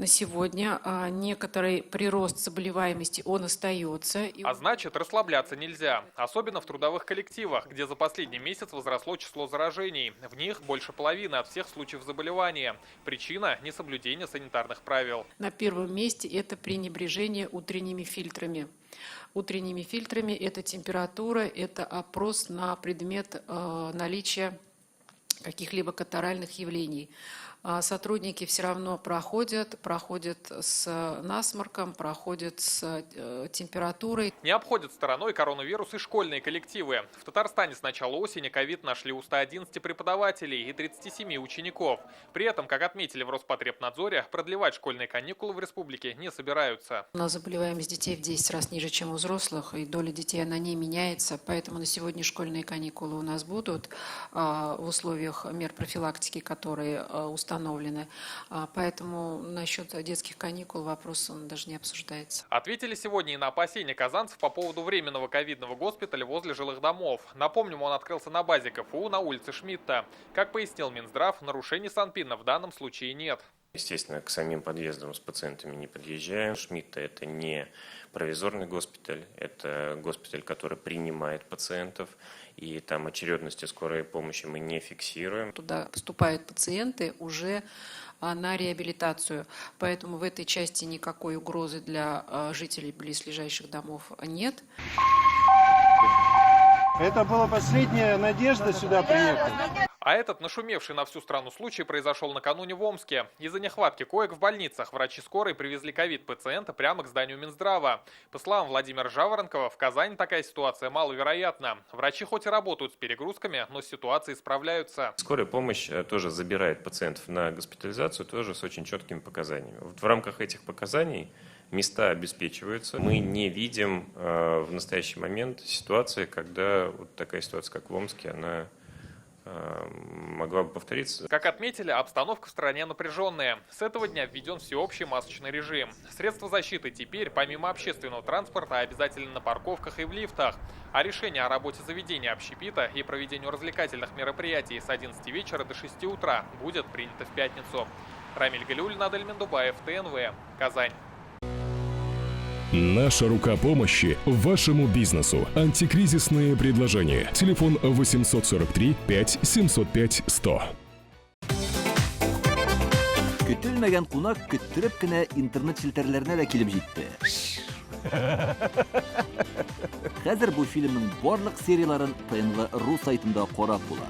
На сегодня некоторый прирост заболеваемости, он остается. А значит, расслабляться нельзя. Особенно в трудовых коллективах, где за последний месяц возросло число заражений. В них больше половины от всех случаев заболевания. Причина – несоблюдение санитарных правил. На первом месте это пренебрежение утренними фильтрами. Утренними фильтрами это температура, это опрос на предмет наличия каких-либо катаральных явлений. Сотрудники все равно проходят с насморком, проходят с температурой. Не обходят стороной коронавирус и школьные коллективы. В Татарстане с начала осени ковид нашли у 111 преподавателей и 37 учеников. При этом, как отметили в Роспотребнадзоре, продлевать школьные каникулы в республике не собираются. У нас заболеваемость детей в 10 раз ниже, чем у взрослых, и доля детей она не меняется. Поэтому на сегодня школьные каникулы у нас будут в условиях мер профилактики, которые установлены. Поэтому насчет детских каникул вопрос он даже не обсуждается. Ответили сегодня и на опасения казанцев по поводу временного ковидного госпиталя возле жилых домов. Напомним, он открылся на базе КФУ на улице Шмидта. Как пояснил Минздрав, нарушений санпина в данном случае нет. Естественно, к самим подъездам с пациентами не подъезжаем. Шмидта – это не провизорный госпиталь, это госпиталь, который принимает пациентов, и там очередности скорой помощи мы не фиксируем. Туда поступают пациенты уже на реабилитацию, поэтому в этой части никакой угрозы для жителей близлежащих домов нет. Это была последняя надежда сюда приехать. А этот нашумевший на всю страну случай произошел накануне в Омске. Из-за нехватки коек в больницах врачи скорой привезли ковид-пациента прямо к зданию Минздрава. По словам Владимира Жаворонкова, в Казани такая ситуация маловероятна. Врачи хоть и работают с перегрузками, но с ситуацией справляются. Скорая помощь тоже забирает пациентов на госпитализацию, тоже с очень четкими показаниями. В рамках этих показаний места обеспечиваются. Мы не видим в настоящий момент ситуации, когда вот такая ситуация, как в Омске, она могла бы повториться. Как отметили, обстановка в стране напряженная. С этого дня введен всеобщий масочный режим. Средства защиты теперь, помимо общественного транспорта, обязательно на парковках и в лифтах. А решение о работе заведения общепита и проведению развлекательных мероприятий с 11 вечера до 6 утра будет принято в пятницу. Рамиль Галиуллин, Адель Мендубаев, ТНВ, Казань. Наша рука помощи вашему бизнесу. Антикризисные предложения. Телефон 843 5 705 100. Көтелмәгән кунак көттөреп кенә интернет челтәрләренә дә килеп җитте. Хәзер бу фильмның барлык серияларын ТНВ.ру сайтында карап була.